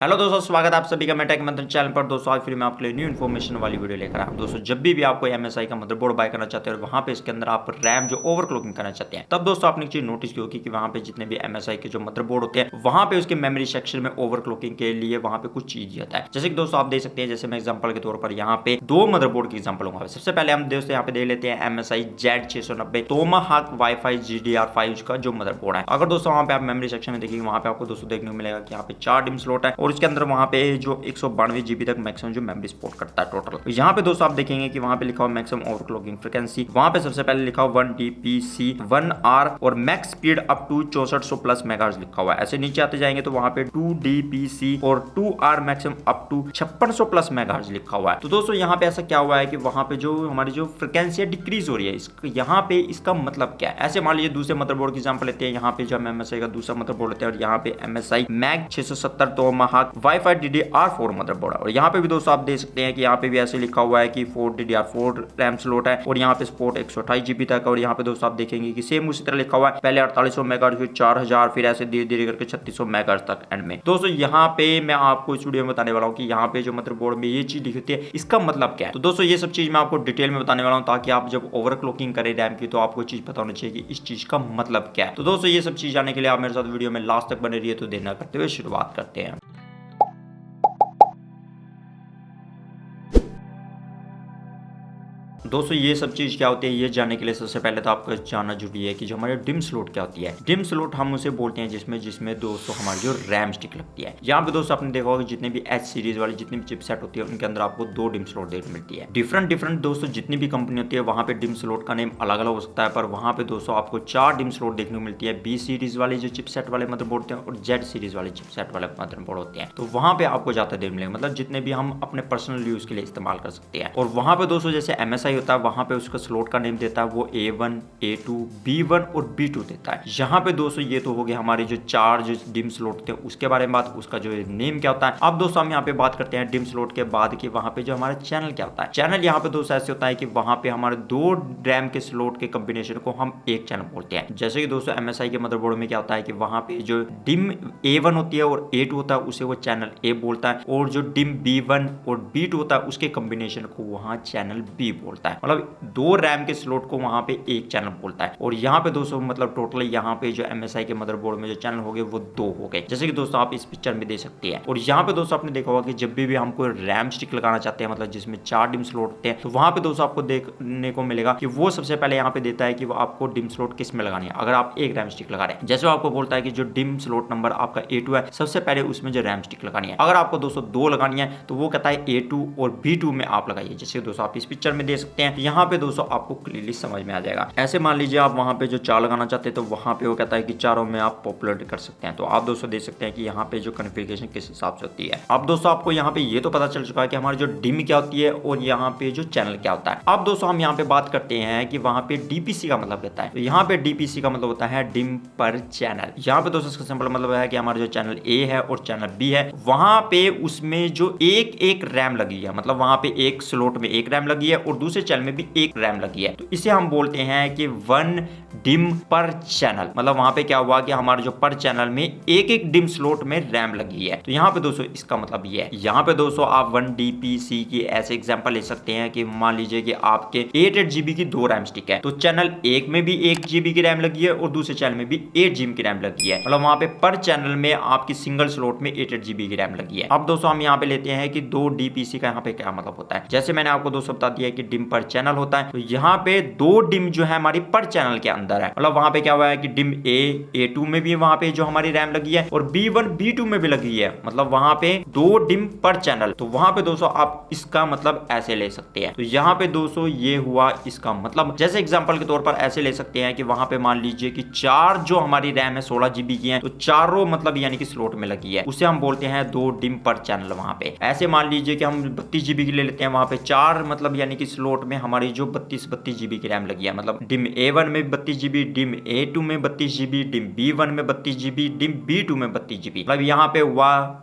Hello दोस्तों, स्वागत है आप सभी का मेरे टेक मंत्र चैनल पर। दोस्तों आज फिर मैं आपके लिए न्यू इन्फॉर्मेशन वाली वीडियो लेकर आया हूं। दोस्तों जब भी आप कोई MSI का मदरबोर्ड बाय करना चाहते हैं और वहां पे इसके अंदर आप रैम जो ओवरक्लॉकिंग करना चाहते हैं, तब दोस्तों आपने एक चीज नोटिस की होगी कि वहां पे जितने भी MSI के जो मदरबोर्ड होते हैं वहां पे उसके मेमोरी सेक्शन में ओवरक्लॉकिंग के लिए वहां पे कुछ चीज आता है। जैसे कि दोस्तों आप देख सकते हैं, जैसे मैं एग्जाम्पल के तौर पर यहाँ पे दो मदरबोर्ड की एग्जाम्पल होगा। सबसे पहले हम दोस्तों यहाँ पे देख लेते हैं MSI Z690 टोमाहाक वाईफाई GDR5 का जो मदरबोर्ड है। अगर दोस्तों वहां पे आप मेमोरी सेक्शन में देखिए, वहां पे आपको दोस्तों देखने को मिलेगा कि यहाँ पे 4 डिम स्लॉट है और उसके अंदर वहां पे जो 192 GB तक मैक्सिमम जो मेमोरी सपोर्ट करता है टोटल। तो यहाँ पे दोस्तों आप देखेंगे कि वहां पे लिखा हुआ मैक्सिमम ओवरक्लॉकिंग फ्रीक्वेंसी, वहां पे सबसे पहले लिखा हुआ 1DPC 1R और max speed up to 6400 plus megahertz लिखा हुआ है। ऐसे नीचे आते जाएंगे तो वहां पे 2DPC और 2R maximum up to 5600 plus megahertz लिखा हुआ है। तो दोस्तों यहाँ पे ऐसा क्या हुआ है कि वहां पे जो हमारी जो फ्रीक्वेंसी डिक्रीज हो रही है, यहाँ पे इसका मतलब क्या है। ऐसे मान लीजिए दूसरे मदरबोर्ड की एग्जांपल लेते हैं। यहाँ पे जो हम MSI का दूसरा मदरबोर्ड लेते हैं और यहाँ पे MSI mag 670 टोमाहाक wifi DDR4 motherboard है। और यहाँ पे भी दोस्तों आप देख सकते हैं कि यहाँ पे भी ऐसे लिखा हुआ है कि 4 DDR4 रैम स्लॉट है और यहाँ पे सपोर्ट 128 GB तक। और यहाँ पे दोस्तों आप देखेंगे कि सेम उसी तरह लिखा हुआ है, पहले 4800 मेगाहर्ट्ज, फिर 4000, फिर ऐसे धीरे धीरे करके 3600 मेगाहर्ट्ज तक एंड में। दोस्तों यहाँ पे मैं आपको इस वीडियो में बताने वाला हूँ कि यहाँ पे जो मदरबोर्ड में ये चीज लिखी होती है इसका मतलब क्या है। तो दोस्तों ये सब चीज मैं आपको डिटेल में बताने वाला हूँ, ताकि आप जब ओवरक्लॉकिंग करें रैम की तो आपको चीज पता होनी चाहिए कि इस चीज का मतलब क्या है। तो दोस्तों ये सब चीज जानने के लिए आप मेरे साथ वीडियो में लास्ट तक बने रहिए। तो देर न करते हुए शुरुआत करते हैं। दोस्तों ये सब चीज क्या होती है ये जानने के लिए सबसे पहले तो आपको जानना जरूरी है कि जो हमारे डिम स्लॉट क्या होती है। डिम स्लॉट हम उसे बोलते हैं जिसमें दोस्तों हमारी जो रैम स्टिक लगती है। यहाँ पे दोस्तों आपने देखा होगा जितने भी H सीरीज वाली जितनी भी चिपसेट होती है उनके अंदर आपको 2 डिम स्लॉट देखने मिलती है। डिफरेंट दोस्तों जितनी भी कंपनी होती है वहां पे डिम स्लॉट का नेम अलग अलग हो सकता है, पर वहां पे दोस्तों आपको 4 डिम स्लॉट देखने को मिलती है। B सीरीज वाले जो चिपसेट वाले मदरबोर्ड होते हैं और Z सीरीज वाले चिपसेट वाले मदरबोर्ड होते हैं। तो वहां पे आपको ज्यादा देखने मिलेगा, मतलब जितने भी हम अपने पर्सनल यूज के लिए इस्तेमाल कर सकते हैं। और वहां पे दोस्तों जैसे MSI होता है वहां पे उसका स्लॉट का नेम देता है वो A1 A2 B1 और B2 देता है। यहाँ पे दोस्तों ये तो हो गए हमारे जो 4 जो डिम स्लॉट थे उसके बारे में बात, उसका जो नेम क्या होता है। अब दोस्तों हम यहाँ पे बात करते हैं डिम स्लॉट के बाद कि वहां पे जो हमारा चैनल क्या होता है। चैनल यहाँ पे दोस्तों ऐसे होता है कि वहां पे हमारे 2 रैम के स्लॉट के कॉम्बिनेशन को हम एक चैनल बोलते हैं। जैसे कि दोस्तों MSI के मदरबोर्ड में क्या होता है कि वहां पे जो डिम A1 होती है और A2 होता है उसे वो चैनल A बोलता है, और जो डिम B1 और B2 होता है उसके कॉम्बिनेशन को वहां चैनल B बोलता है। मतलब 2 रैम के स्लॉट को वहां पे एक चैनल बोलता है। और यहाँ पे दोस्तों मतलब टोटली यहाँ पे जो MSI के मदरबोर्ड में जो चैनल हो गए वो 2 हो गए, जैसे कि दोस्तों आप इस पिक्चर में देख सकते हैं। और यहाँ पे दोस्तों आपने देखा होगा कि जब भी हम कोई रैम स्टिक लगाना चाहते हैं, मतलब जिसमें 4 डिम स्लॉट होते हैं, तो वहां पे दोस्तों आपको देखने को मिलेगा कि वो सबसे पहले यहाँ पे देता है कि वो आपको डिम स्लॉट किस में लगानी है। अगर आप एक रैम स्टिक लगा रहे हैं, जैसे वो आपको बोलता है कि जो डिम स्लॉट नंबर आपका A2 है सबसे पहले उसमें जो रैम स्टिक लगानी है। अगर आपको दोस्तों 2 लगानी है तो वो कहता है A2 और B2 में आप लगाइए, जैसे दोस्तों आप इस पिक्चर में देख सकते हैं। यहाँ पे दोस्तों आपको क्लियरली समझ में आ जाएगा। ऐसे मान लीजिए आप वहां पे जो 4 लगाना चाहते हैं तो वहां पे वो कहता है कि चारों में आप पॉपुलर कर सकते हैं। तो आप दोस्तों देख सकते हैं कि यहाँ पे जो कॉन्फ़िगरेशन किस हिसाब से होती है। अब दोस्तों आपको यहाँ पे ये तो पता चल चुका है कि हमारी जो डिम क्या होती है और यहाँ पे जो चैनल क्या होता है। अब दोस्तों हम यहाँ पे बात करते हैं कि वहां पे DPC का मतलब कहता है। तो यहाँ पे DPC का मतलब होता है डिम पर चैनल। यहाँ पे दोस्तों इसका सिंपल मतलब है कि हमारा जो चैनल A है और चैनल B है वहां पे उसमें जो एक रैम लगी है, मतलब वहां पे एक स्लॉट में एक रैम लगी है और दूसरे चैनल में भी एक रैम लगी है। तो इसे हम बोलते हैं कि 1 डिम पर चैनल। मतलब वहां पे क्या हुआ कि हमारे जो पर चैनल में एक डिम स्लॉट में रैम लगी है। तो यहाँ पे दोस्तों इसका मतलब ये है। यहाँ पे दोस्तों आप 1DPC की ऐसे एग्जांपल ले सकते हैं कि मान लीजिए कि आपके 8 GB की 2 रैम स्टिक है, तो चैनल एक में भी 1 GB की रैम लगी है और दूसरे चैनल में भी 8 GB की रैम लगी है। मतलब वहां पे पर चैनल में आपकी सिंगल स्लॉट में 8 GB की रैम लगी है। अब दोस्तों हम यहाँ पे लेते हैं कि 2DPC का यहाँ पे क्या मतलब होता है। जैसे मैंने आपको दोस्तों बता दिया कि डिम पर चैनल होता है, तो यहाँ पे 2 डिम जो है हमारी पर चैनल के अंदर है। मतलब वहां पे क्या हुआ है कि डिम A2 में भी वहां पे जो हमारी रैम लगी है और B1 B2 में भी लगी है, मतलब वहां पे 2 डिम पर चैनल। तो वहां पे दोस्तों आप इसका मतलब ऐसे ले सकते हैं। तो यहाँ पे दोस्तों ये हुआ इसका मतलब, जैसे एग्जांपल के तौर पर ऐसे ले सकते हैं कि वहां पे मान लीजिए कि 4 जो हमारी रैम है 16 GB की है, तो चारों मतलब यानी कि स्लॉट में लगी है, उसे हम बोलते हैं 2 डिम पर चैनल। वहां पे ऐसे मान लीजिए कि हम 32 GB की ले लेते हैं, वहां पे 4 मतलब यानी कि स्लॉट स्लॉट में हमारी जो 32 जीबी की रैम लगी है, मतलब डिम A1 में 32 जीबी, डिम A2 में 32 जीबी, डिम B1 में 32 जीबी, डिम B2 में 32 जीबी। मतलब यहाँ पे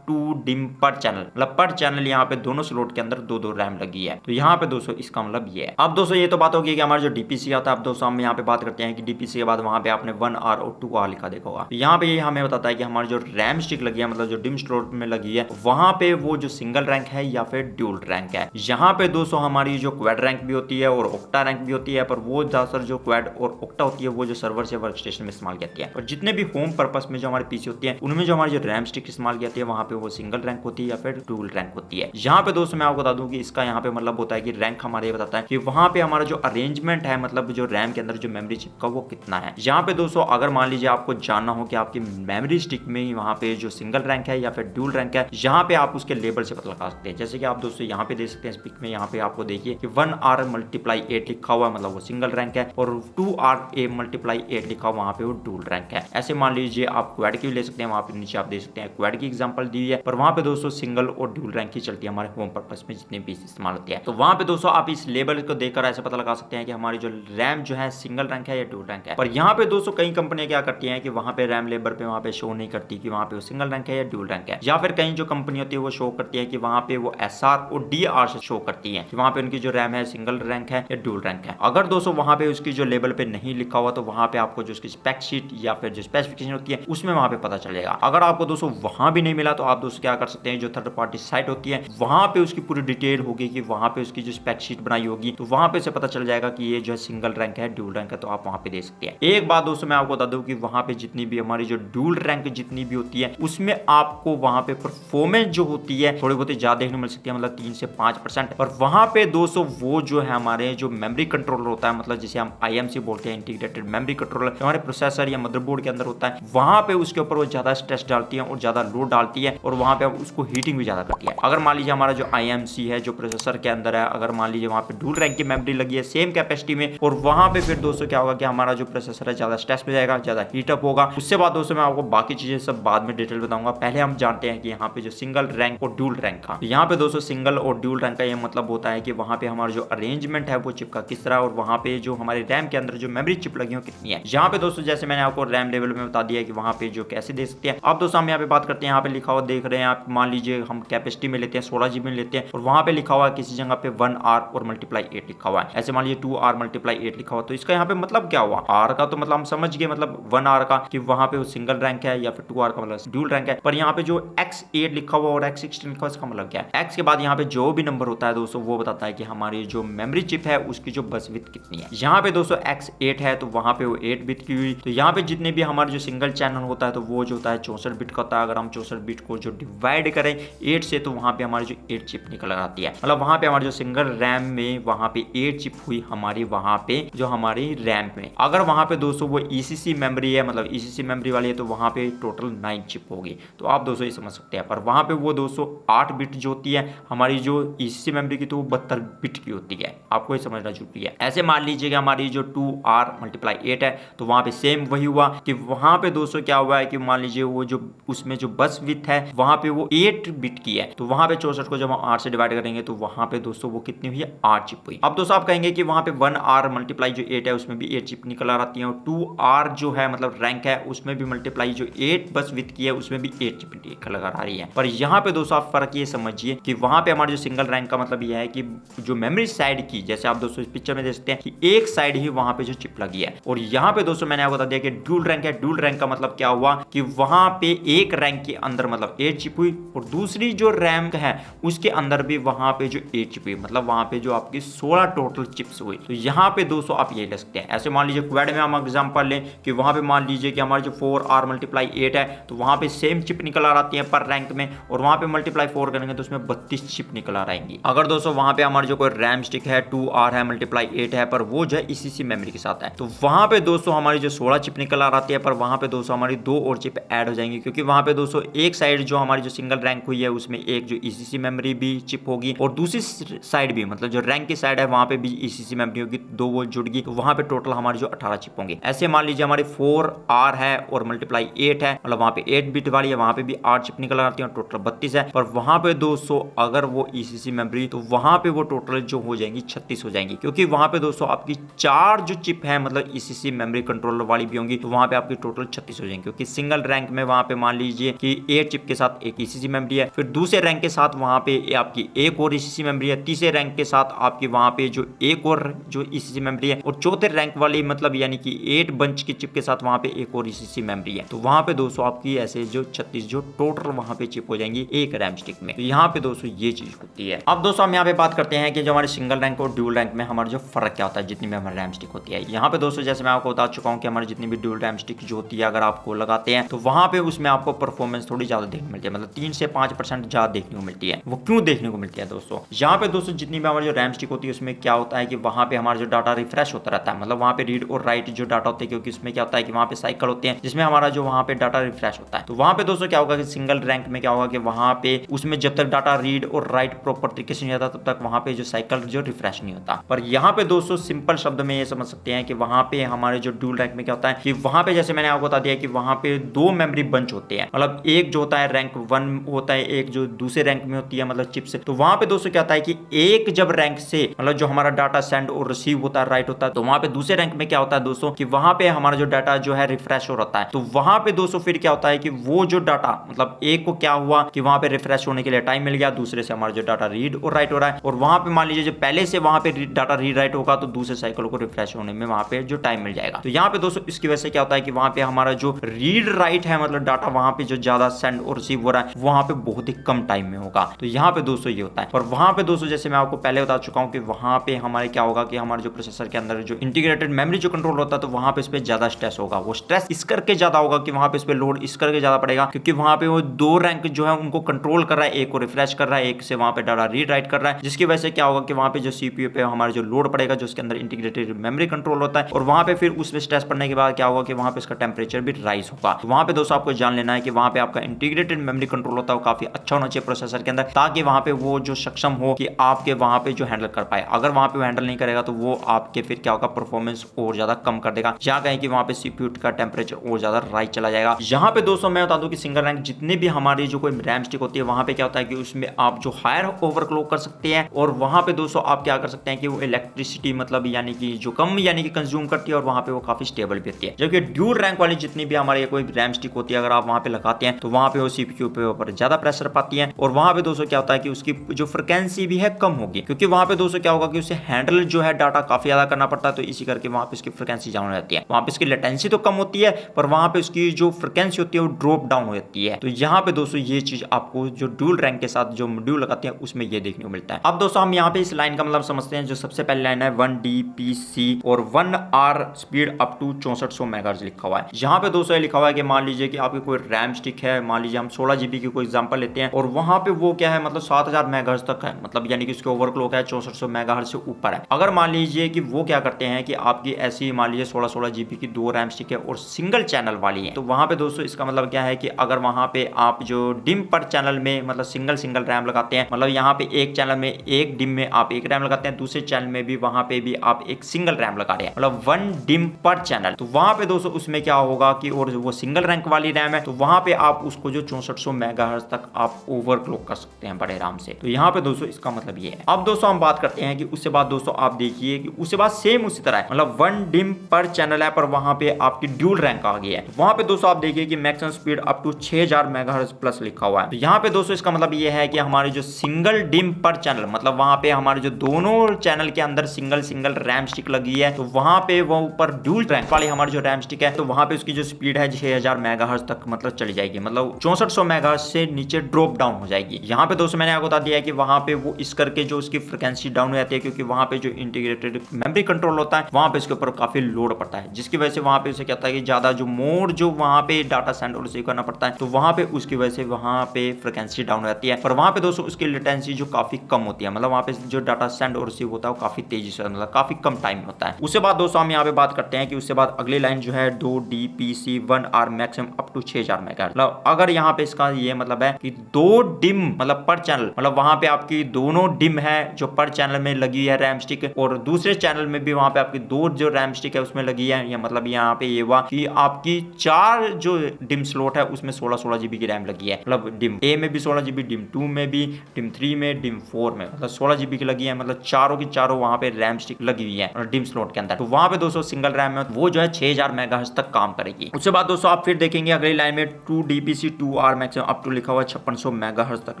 2 डिम पर चैनल, मतलब पर चैनल यहाँ पे दोनों स्लॉट के अंदर दो रैम लगी है। तो यहाँ पे दोस्तों इसका मतलब ये है। अब दोस्तों ये तो बात होगी कि हमारा जो डीपीसी आता है। अब दोस्तों हम यहाँ पे बात करते हैं कि डीपीसी के बाद वहां पे आपने 1R और 2R लिखा देखा होगा। तो यहाँ पे ये हमें बताता है कि हमारी जो रैम स्टिक लगी है, मतलब जो डिम स्लॉट में लगी है, वहां पे वो जो सिंगल रैंक है या फिर ड्यूल रैंक है। यहाँ पे दोस्तों हमारी जो क्वाड रैंक भी होती है और ऑक्टा रैंक भी होती है, पर वो ज्यादातर जो क्वाड और ऑक्टा होती है वो जो सर्वर से वर्क स्टेशन में इस्तेमाल की जाती है। और जितने भी होम पर्पस में जो हमारे पीसी होती है उनमें जो हमारी जो रैम स्टिक इस्तेमाल की जाती है वहां पे वो सिंगल रैंक होती है या फिर ड्यूल रैंक होती है। यहाँ पे दोस्तों मैं आपको बता दूं कि इसका यहाँ पे मतलब होता है कि रैंक हमारे बताता है कि वहां पे हमारा जो अरेंजमेंट है, मतलब जो रैम के अंदर जो मेमोरी चिप का वो कितना है। यहाँ पे दोस्तों अगर मान लीजिए आपको जानना हो कि आपकी मेमोरी स्टिक में वहां पे जो सिंगल रैंक है या फिर ड्यूल रैंक है, यहाँ पे आप उसके लेबल से पता लगा सकते हैं। जैसे कि आप दोस्तों यहाँ पे देख सकते हैं इस पिक में, यहाँ पे आपको देखिए कि 1R × 8 लिखा हुआ है, मतलब वो सिंगल रैंक है, और 2R × 8 लिखा हुआ वहां पे वो ड्यूल रैंक है। ऐसे मान लीजिए आप क्वाड की भी ले सकते हैं, वहां पे नीचे आप देख सकते हैं क्वाड की एग्जांपल दी है, पर वहां पे दोस्तों सिंगल और ड्यूल रैंक ही चलती है हमारे होम पर्पस में जितने भी इस्तेमाल होती है। तो वहां पे दोस्तों आप इस लेबल को देखकर ऐसे पता लगा सकते हैं कि हमारी जो रैम जो है सिंगल रैंक है या ड्यूल रैंक है। पर यहाँ पे दोस्तों कई कंपनियां क्या करती हैं कि वहां पे रैम लेबल पे वहां पे शो नहीं करती कि वहां पे वो सिंगल रैंक है या ड्यूल रैंक है, या फिर कई जो कंपनी होती है वो शो करती है कि वहां पे वो SR और DR से शो करती है कि वहां पे उनकी जो रैम है सिंगल रैंक है या ड्यूल रैंक है। अगर दोस्तों वहां पे उसकी जो लेबल पे नहीं लिखा हुआ तो वहां पे आपको जो उसकी स्पेक शीट या फिर जो स्पेसिफिकेशन होती है उसमें वहां पे पता चलेगा। अगर आपको दोस्तों वहां भी नहीं मिला तो आप दोस्तों क्या कर सकते हैं, जो थर्ड पार्टी साइट होती है वहां पे उसकी पूरी डिटेल होगी कि वहां पे उसकी जो स्पेक शीट बनाई होगी, तो वहां पे से पता चल जाएगा कि ये जो है सिंगल रैंक है ड्यूल रैंक है, तो आप वहां पे दे सकते हैं। एक बात दोस्तों मैं आपको बता दूं कि वहां पे जितनी भी हमारी जो ड्यूल रैंक जितनी भी होती है उसमें आपको वहां पे परफॉर्मेंस जो होती है थोड़ी बहुत ज्यादा देखने मिल सकती है, मतलब 3 से 5%। और वहां पे दोस्तों वो जो है हमारे जो मेमोरी कंट्रोलर होता है, मतलब जिसे हम IMC बोलते हैं, इंटीग्रेटेड मेमोरी कंट्रोलर, हमारे प्रोसेसर या मदरबोर्ड के अंदर होता है, वहां पे उसके ऊपर वो ज्यादा स्ट्रेस डालती है और ज्यादा लोड डालती है और वहां पे उसको हीटिंग भी ज्यादा करती है। अगर मान लीजिए हमारा जो IMC है जो प्रोसेसर के अंदर है, अगर मान लीजिए वहां पे ड्यूल रैंक की मेमोरी लगी है सेम कैपेसिटी में, और वहां पे फिर दोस्तों क्या होगा कि हमारा जो प्रोसेसर है ज्यादा स्ट्रेस में जाएगा, ज्यादा हीटअप होगा। उससे बाद दोस्तों मैं आपको बाकी चीजें सब बाद में डिटेल बताऊंगा। पहले हम जानते हैं कि यहाँ पे जो सिंगल रैंक और ड्यूल रैंक का, यहाँ पे दोस्तों सिंगल और ड्यूल रैंक का ये मतलब होता है कि वहां पे हमारा जो अरेंजमेंट है वो चिप का किस तरह, और वहां पे जो हमारे रैम के अंदर जो मेमोरी चिप लगी हो कितनी है। यहाँ पे दोस्तों जैसे मैंने आपको रैम लेवल में बता दिया है कि वहां पे जो कैसे दे सकते हैं। अब दोस्तों हम यहाँ पे बात करते हैं, यहाँ पे लिखा हुआ देख रहे हैं आप, मान लीजिए हम कैपेसिटी में लेते हैं 16 GB में लेते हैं और वहां पे लिखा हुआ है किसी जगह पे 1R और × 8 लिखा हुआ है। ऐसे मान लीजिए 2R × 8 लिखा हुआ, तो इसका यहाँ पे मतलब क्या हुआ, R का तो मतलब हम समझ गए, मतलब 1R का कि वहां पे वो सिंगल रैंक है, या फिर 2R का मतलब ड्यूल रैंक है। पर यहाँ पे जो X8 लिखा हुआ और X16 लिखा हुआ इसका मतलब क्या है। X के बाद यहाँ पे जो भी नंबर होता है दोस्तों वो बताता है कि हमारी जो मेमोरी चिप है उसकी जो बस विड्थ कितनी है। यहाँ पे दोस्तों X8 है तो वहां पे वो 8 बिट की हुई, तो यहाँ पे जितने भी हमारे जो सिंगल चैनल होता है तो वो जो होता है 64 बिट का होता है। अगर हम 64 बिट को जो डिवाइड करें 8 से तो वहां पे हमारी जो 8 चिप निकल आती है, मतलब वहां पे हमारी जो सिंगल रैम में वहां पे 8 चिप हुई हमारी, वहां पे जो हमारी रैम में। अगर वहां पे दोस्तों वो ECC मेमोरी है, मतलब ECC मेमोरी वाली है, तो वहां पे टोटल 9 चिप होगी। तो आप दोस्तों ये समझ सकते हैं। पर वहां पे वो दोस्तों 8 बिट जो होती है हमारी जो ECC मेमोरी की, तो वो 72 बिट की होती है। आपको ये समझना जरूरी है। ऐसे मान लीजिए कि हमारी जो 2R × 8 है तो वहां पे सेम वही हुआ कि वहां पे दोस्तों क्या हुआ है कि मान लीजिए वो जो उसमें जो बस विड्थ है वहां पे वो 8 बिट की है, तो वहां पे 64 को जब हम 8 से डिवाइड करेंगे तो वहां पे दोस्तों वो कितनी हुई है, 8 चिप हुई। अब दोस्तों आप कहेंगे कि वहां पे 1R × जो 8 है उसमें भी 8 चिप निकल आती है, और 2R जो है मतलब रैंक है उसमें भी मल्टीप्लाई जो 8 बस विड्थ की है उसमें भी 8 चिप निकल आ रही है। पर यहाँ पे दोस्तों आप फर्क ये समझिए कि वहां पे हमारे जो सिंगल रैंक का मतलब यह है कि जो मेमोरी साइड की, जैसे आप दोस्तों इस पिक्चर में देख सकते हैं कि एक साइड ही वहां पे जो चिप लगी है, और यहाँ पे दोस्तों मैंने आपको बता दिया कि ड्यूल रैंक है। ड्यूल रैंक का मतलब क्या हुआ कि वहां पे एक रैंक के अंदर मतलब 8 चिप हुई, और दूसरी जो रैंक है उसके अंदर भी वहां पे जो 8 चिप हुई, मतलब वहां पे जो आपकी 16 टोटल चिप्स हुई। तो यहाँ पे दोस्तों आप ये ले सकते हैं। ऐसे मान लीजिए क्वाड में हम एग्जांपल लें कि वहां पे मान लीजिए कि हमारे जो 4R × 8 है तो वहां पे सेम चिप निकल आ आती है पर रैंक में, और वहां पे मल्टीप्लाई 4 करेंगे तो उसमें 32 चिप निकल आ रहेंगी। अगर दोस्तों वहां पे हमारी जो कोई रैम स्टिक है 2R है × 8 है, पर वो जो है ECC मेमोरी के साथ है, तो वहां पे दोस्तों हमारी जो 16 चिप निकल आ रही है, पर वहां पे दोस्तों हमारी 2 और चिप ऐड हो जाएंगी, क्योंकि वहां पे दोस्तों एक साइड जो हमारी जो सिंगल रैंक हुई है उसमें एक जो ECC मेमोरी भी चिप होगी, और दूसरी साइड भी मतलब जो रैंक की साइड है वहां पे भी ECC मेमोरी होगी, 2 वो जुड़गी, तो वहां पे टोटल हमारी जो 18 चिप होंगे। ऐसे मान लीजिए हमारी 4R है और × 8 है, मतलब वहां पे 8 बिट वाली है, वहां पे भी 8 चिप निकल आती है, टोटल 32 है। पर वहां पे दोस्तों अगर वो ECC मेमोरी, तो वहां पे वो टोटल जो हो हो जाएंगी 36 हो जाएंगी, क्योंकि वहां पे दोस्तों आपकी 4 जो चिप है मतलब ईसीसी मेमोरी कंट्रोलर वाली भी होंगी, तो वहां पे आपकी टोटल 36 हो जाएंगी, क्योंकि सिंगल रैंक में वहां पे मान लीजिए कि 8 चिप के साथ एक ईसीसी मेमोरी है, फिर दूसरे रैंक के साथ वहां पे आपकी एक और ईसीसी मेमोरी है, तीसरे रैंक के साथ आपकी वहां पे जो एक और जो ईसीसी मेमोरी है, और चौथे रैंक वाली मतलब यानी कि 8 बंच की चिप के साथ वहां पे एक और ईसीसी मेमोरी है। तो वहां पे दोस्तों आपकी ऐसे जो 36 जो टोटल वहां पे चिप हो जाएंगी एक रैम स्टिक में। तो यहाँ पे दोस्तों ये चीज होती है। अब दोस्तों हम यहाँ पे बात करते हैं कि जो हमारे सिंगल रैंक और ड्यूल रैंक में हमारा जो फर्क क्या होता है जितनी भी हमारी रैम स्टिक होती है। यहाँ पे दोस्तों जैसे मैं आपको बता चुका हूँ कि हमारी जितनी भी ड्यूल रैम स्टिक जो होती है अगर आपको लगाते हैं तो वहां पे उसमें आपको परफॉर्मेंस थोड़ी ज्यादा देखने मिलती है, मतलब 3 से 5% ज्यादा देखने को मिलती है। वो क्यों देखने को मिलती है दोस्तों, यहाँ पे दोस्तों जितनी भी हमारी जो रैम स्टिक होती है उसमें क्या होता है कि वहां पे हमारा जो डाटा रिफ्रेश होता रहता है, मतलब वहां पे रीड और राइट जो डाटा होते हैं, क्योंकि उसमें क्या होता है कि वहां पे साइकिल होते हैं जिसमें हमारा जो वहां पे डाटा रिफ्रेश होता है। तो वहां पे दोस्तों क्या होगा कि सिंगल रैंक में क्या होगा कि वहां पे उसमें जब तक डाटा रीड और राइट प्रॉपर तरीके से नहीं आता तब तक वहां पे जो साइकिल जो रिफ्रेश नहीं होता। पर यहाँ पे दोस्तों सिंपल शब्द में ये समझ सकते हैं कि वहां पे हमारे जो ड्यूल रैंक में क्या होता है कि वहां पे जैसे मैंने आपको बता दिया कि वहां पे 2 मेमोरी बंच होते हैं, मतलब एक जो होता है रैंक 1 होता है, एक जो दूसरे रैंक में होती है मतलब चिप से। तो वहां पे दोस्तों क्या होता है कि एक जब रैंक से मतलब जो हमारा डाटा सेंड और रिसीव होता है राइट होता है, तो वहां पे दूसरे रैंक में क्या होता है दोस्तों कि वहां पे हमारा जो डाटा जो है रिफ्रेश हो रहा है। तो वहां पे दोस्तों फिर क्या होता है कि वो जो डाटा मतलब एक को क्या हुआ कि वहां पे रिफ्रेश होने के लिए टाइम मिल गया, दूसरे से हमारा जो डाटा रीड और राइट हो रहा है, और वहां पे मान लीजिए जो पहले से वहां पे डाटा रीड राइट होगा तो दूसरे साइकिल को रिफ्रेश होने में वहां पे जो टाइम मिल जाएगा। तो यहाँ पे दोस्तों इसकी वजह से क्या होता है कि वहां पे हमारा जो रीड राइट है मतलब डाटा वहां पे जो ज्यादा सेंड और रिसीव हो रहा है वहां पे बहुत ही कम टाइम में होगा। तो यहाँ पे दोस्तों ये होता है। और वहां पे दोस्तों जैसे मैं आपको पहले बता चुका हूँ कि वहां पे हमारे क्या होगा कि हमारे जो प्रोसेसर के अंदर जो इंटीग्रेटेड मेमोरी जो कंट्रोल होता है तो वहां पे इस पे ज्यादा स्ट्रेस होगा। वो स्ट्रेस इस करके ज्यादा होगा कि वहां पे इस पे लोड इस करके ज्यादा पड़ेगा क्योंकि वहां पे वो 2 रैंक जो है उनको कंट्रोल कर रहा है, एक को रिफ्रेश कर रहा है, एक से वहां पे डाटा रीड राइट कर रहा है, जिसकी वजह से क्या होगा कि वहां पे जो सीपीयू पे हमारा जो लोड पड़ेगा जो उसके अंदर इंटीग्रेटेड मेमोरी कंट्रोल होता है, और वहां पे फिर उसमें स्ट्रेस पड़ने के बाद क्या होगा कि वहां पे इसका टेंपरेचर भी राइज होगा। तो वहां पे दोस्तों आपको जान लेना है कि वहां पे आपका इंटीग्रेटेड मेमोरी कंट्रोल होता है वो काफी अच्छा होना चाहिए प्रोसेसर के अंदर, ताकि वहां पे वो जो सक्षम हो कि आपके वहां पे जो हैंडल कर पाए। अगर वहां पे वो हैंडल नहीं करेगा तो वो आपके फिर क्या होगा परफॉर्मेंस और ज्यादा कम कर देगा, या कहें कि वहां पे सीपीयू का टेंपरेचर और ज्यादा राइज चला जाएगा। यहाँ पे दोस्तों मैं बता दूं कि सिंगल रैंक जितने भी हमारी जो कोई रैम स्टिक होती है वहां पे क्या होता है कि उसमें आप जो हायर ओवरक्लॉक कर सकते हैं, और वहां पे दोस्तों आप क्या कर सकते हैं कि वो इलेक्ट्रिसिटी मतलब यानी कि जो कम यानी कि कंज्यूम करती है, और वहां पे वो काफी स्टेबल भी होती है। जबकि ड्यूल रैंक वाली जितनी भी हमारी कोई रैम स्टिक होती है अगर आप वहां पे लगाते हैं तो वहां पे वो सीपीयू पे ऊपर ज्यादा प्रेशर पाती है, और वहां पे दोस्तों क्या होता है कि उसकी जो फ्रिक्वेंसी भी है कम होगी, क्योंकि वहां पे दोस्तों क्या होगा कि उसे हैंडल जो है डाटा काफी ज्यादा करना पड़ता है, तो इसी करके वहां पे इसकी फ्रिक्वेंसी डाउन हो जाती है। वहां पे इसकी लेटेंसी तो कम होती है पर वहां पे उसकी जो फ्रिक्वेंसी होती है वो ड्रॉप डाउन हो जाती है। तो यहाँ पे दोस्तों ये चीज आपको जो ड्यूल रैंक के साथ जो मॉड्यूल लगाते हैं उसमें ये देखने को मिलता है। अब दोस्तों हम यहाँ पे इस लाइन का मतलब समझते हैं। जो सबसे पहली लाइन है 1DPC और 1R speed up to 6400 megahertz लिखा हुआ है। यहाँ पे दोस्तों लिखा हुआ है कि मान लीजिए कि आपकी कोई रैम स्टिक है, मान लीजिए हम 16 GB की कोई एग्जांपल लेते हैं, और वहां पे वो क्या है मतलब 7000 मेगाहर्ट्ज तक है, मतलब यानी कि उसके ओवरक्लॉक है 6400 मेगाहर्ट्ज से ऊपर है। अगर मान लीजिए कि वो क्या करते हैं कि आपकी ऐसी मान लीजिए 16 GB की 2 रैम स्टिक है और सिंगल चैनल वाली है, तो वहां पे दोस्तों इसका मतलब क्या है कि अगर वहां पे आप जो डिम पर चैनल में मतलब सिंगल रैम लगाते हैं, मतलब यहाँ पे एक चैनल में एक डिम में आप एक रैम लगाते हैं, दूसरे चैनल में भी वहां पे भी आप एक सिंगल रैम लगा रहे हैं, मतलब 1 डिम पर चैनल। तो वहां पे दोस्तों उसमें क्या होगा कि और वो सिंगल रैंक वाली रैम है तो वहां पे आप उसको जो 6400 मेगाहर्ट्ज तक आप ओवरक्लॉक कर सकते हैं बड़े आराम से। तो यहाँ पे दोस्तों इसका मतलब ये है। अब दोस्तों हम बात करते हैं कि उसके बाद दोस्तों आप देखिए कि उसके बाद सेम उसी तरह है, मतलब 1 डिम पर चैनल है पर वहां पे आपकी ड्यूल रैंक आ गई है। वहां पे दोस्तों आप देखिए कि maximum speed up to 6000 megahertz plus लिखा हुआ है। तो यहाँ पे दोस्तों इसका मतलब ये है कि हमारी जो सिंगल डिम पर चैनल मतलब वहां पे हमारे जो दोनों चैनल के अंदर सिंगल रैम स्टिक लगी है, तो वहां पे वो ऊपर ड्यूल रैंक वाली हमारी जो रैम स्टिक है तो वहां पे उसकी जो स्पीड है 6000 मेगाहर्ट्ज तक मतलब चली जाएगी, मतलब 6400 मेगाहर्ट्ज से नीचे ड्रॉप डाउन हो जाएगी। यहाँ पे दोस्तों मैंने आपको बता दिया है कि वहां पे वो इस करके जो उसकी फ्रिक्वेंसी डाउन हो जाती है, क्योंकि वहां पे जो इंटीग्रेटेड मेमोरी कंट्रोल होता है वहां पे इसके ऊपर काफी लोड पड़ता है, जिसकी वजह से वहां पे उसे क्या होता है कि ज्यादा जो मोर जो वहां पे डाटा सेंड और रिसीव करना पड़ता है, तो वहां पे उसकी वजह से वहां पे फ्रिक्वेंसी डाउन हो जाती है। पर वहां पे दोस्तों उसकी लेटेंसी जो काफी कम होती है, मतलब वहां पे जो डाटा सेंड और रिसीव होता है वो काफी तेजी से मतलब काफी कम टाइम में होता है। उसके बाद दोस्तों हम यहाँ पे बात करते हैं कि उसके बाद अगली लाइन जो है 2DPC 1R maximum up to 6000 megahertz. मतलब अगर यहाँ पे इसका ये मतलब है कि 2 डिम मतलब पर चैनल, मतलब वहां पे आपकी दोनों डिम है जो पर चैनल में लगी है रैम स्टिक, और दूसरे चैनल में भी वहां पे आपकी 2 जो रैम स्टिक है उसमें लगी है, या मतलब यहाँ पे ये हुआ कि आपकी 4 जो डिम स्लॉट है उसमें 16 GB की रैम लगी है, मतलब डिम ए में भी 16 GB, डिम 2 में भी, डिम 3 में, डिम 4 में मतलब 16 GB की लगी है, मतलब चारों की चारों वहां पे रैम स्टिक लगी हुई है डिम स्लॉट के अंदर। तो वहां पे दोस्तों सिंगल रैम में वो जो है 6000 मेगाहर्ट्ज तक काम करेगी। उसके बाद दोस्तों आप फिर देखेंगे अगली लाइन में 2 DPC 2R maximum up to लिखा हुआ है 5600 मेगाहर्ट्ज तक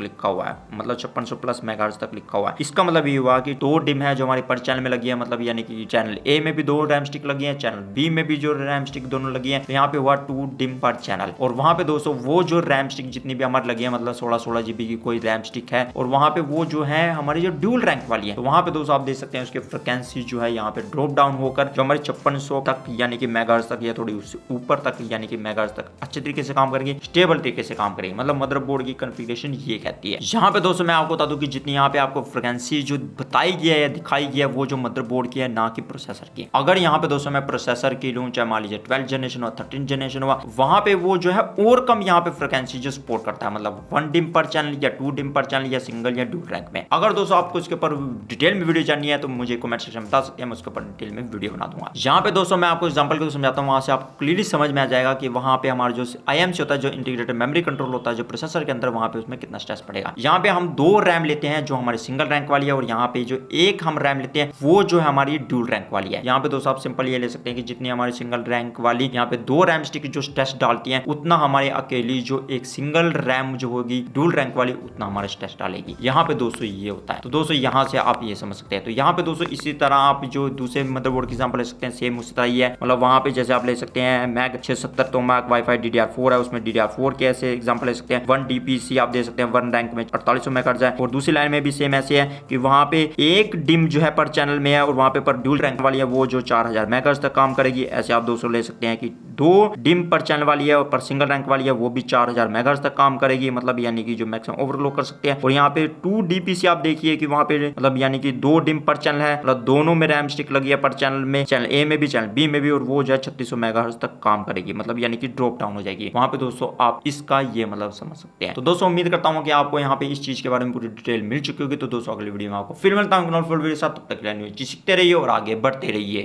लिखा हुआ है, मतलब 5600 प्लस मेगाहर्ट्ज तक लिखा हुआ है। इसका मतलब ये हुआ कि 2 डिम है जो हमारी पर चैनल में लगी है, मतलब यानी कि चैनल ए में भी 2 रैम स्टिक लगी है, चैनल बी में भी जो रैम स्टिक दोनों लगी है। तो यहाँ पे हुआ 2 डिम पर चैनल। और वहां पे दोस्तों वो जो रैम स्टिक जितनी भी हमारी लगी है, मतलब 16 GB की कोई रैम स्टिक है, और वहां पे वो जो है हमारी जो ड्यूल रैंक वाली है, तो वहां पे दोस्तों आप देख सकते हैं उसकी फ्रिक्वेंसी जो है यहाँ पे ड्रॉप डाउन होकर जो हमारे 5600 तक यानी कि मेगाहर्ट्ज तक या थोड़ी उससे ऊपर तक यानी कि मेगाहर्ट्ज तक अच्छे तरीके से काम करेगी, स्टेबल तरीके से काम करेगी। मतलब मदरबोर्ड की कॉन्फ़िगरेशन ये कहती है। यहाँ पे दोस्तों मैं आपको बता दूं कि जितनी यहाँ पे आपको फ्रिक्वेंसी जो बताई गई है या दिखाई गई है वो जो मदरबोर्ड की है, ना कि प्रोसेसर की। अगर यहाँ पे दोस्तों मैं प्रोसेसर की लूँ, चाहे मान लीजिए 12 जनरेशन हुआ 13 जनरेशन हुआ, वहां पे वो जो है और कम यहाँ पे फ्रिक्वेंसी जो सपोर्ट करता है, मतलब 1 डिम पर चैनल या 2 डिम पर चैनल या सिंगल या ड्यूल रैंक में। अगर दोस्तों आपको इसके ऊपर डिटेल में वीडियो जाननी है तो मुझे कमेंट सेक्शन में बता सकते हैं, मैं उसके ऊपर डिटेल में वीडियो बना दूंगा। यहाँ पे दोस्तों मैं आपको एग्जांपल के समझाता हूँ, वहां से आपको क्लियरली समझ में आ जाएगा कि वहां पे हमारा जो IMC होता है, जो इंटीग्रेटेड मेमोरी कंट्रोल होता है, जो प्रोसेसर के अंदर, वहां पे उसमें कितना स्ट्रेस पड़ेगा। यहाँ पे हम 2 रैम लेते हैं जो हमारी सिंगल रैंक वाली है, और यहाँ पे जो एक हम रैम लेते हैं वो जो है हमारी ड्यूल रैंक वाली है। यहाँ पे दोस्तों आप सिंपल ये ले सकते हैं कि जितनी हमारी सिंगल रैंक वाली यहाँ पे 2 रैम स्टिक जो स्ट्रेस डालती है, उतना हमारी अकेली जो एक सिंगल रैम जो होगी ड्यूल रैंक वाली उतना हमारा स्ट्रेस डालेगी। यहाँ पे दोस्तों ये होता है। तो दोस्तों यहाँ से आप ये समझ सकते हैं। तो यहाँ पे दोस्तों इसी तरह आप जो दूसरे मदरबोर्ड की एग्जांपल ले सकते हैं, सेम उसी तरह ही है। मतलब वहां पे जैसे आप ले सकते हैं मैग 670 तो मैग वाईफाई DDR4 है, उसमें DDR4 के ऐसे एग्जांपल ले सकते हैं। 1 DPC आप दे सकते हैं 1 रैंक में 4800 मेगाहर्ट्ज है। और दूसरी लाइन में भी सेम ऐसे है कि वहां पे एक डिम जो है पर चैनल में है, और वहां पे पर ड्यूल रैंक वाली है वो जो 4000 मेगाहर्ट्ज तक काम करेगी। ऐसे आप दोस्तों ले सकते हैं कि 2 डिम पर चैनल वाली है और पर सिंगल रैंक वाली है वो भी 4000 मेगाहर्ट्ज तक काम करेगी, मतलब यानी कि जो मैक्सिमम ओवरक्लॉक कर सकते हैं। और यहाँ पे 2 DPC आप देखिए कि वहां पे मतलब यानी कि 2 डिम पर चैनल है, मतलब दोनों में रैम स्टिक लगी है पर चैनल में, चैनल ए में भी चैनल बी में भी, और वो जो है 3600 मेगाहर्ट्ज तक काम करेगी, मतलब यानी कि ड्रॉप डाउन हो जाएगी। वहां पे दोस्तों आप इसका ये मतलब समझ सकते हैं। तो दोस्तों उम्मीद करता हूं कि आपको यहाँ पे इस चीज के बारे में पूरी डिटेल मिल चुकी होगी। तो दोस्तों अगली वीडियो में आपको फिर मिलता हूं, तब तक सीखते रहिए और आगे बढ़ते रहिए।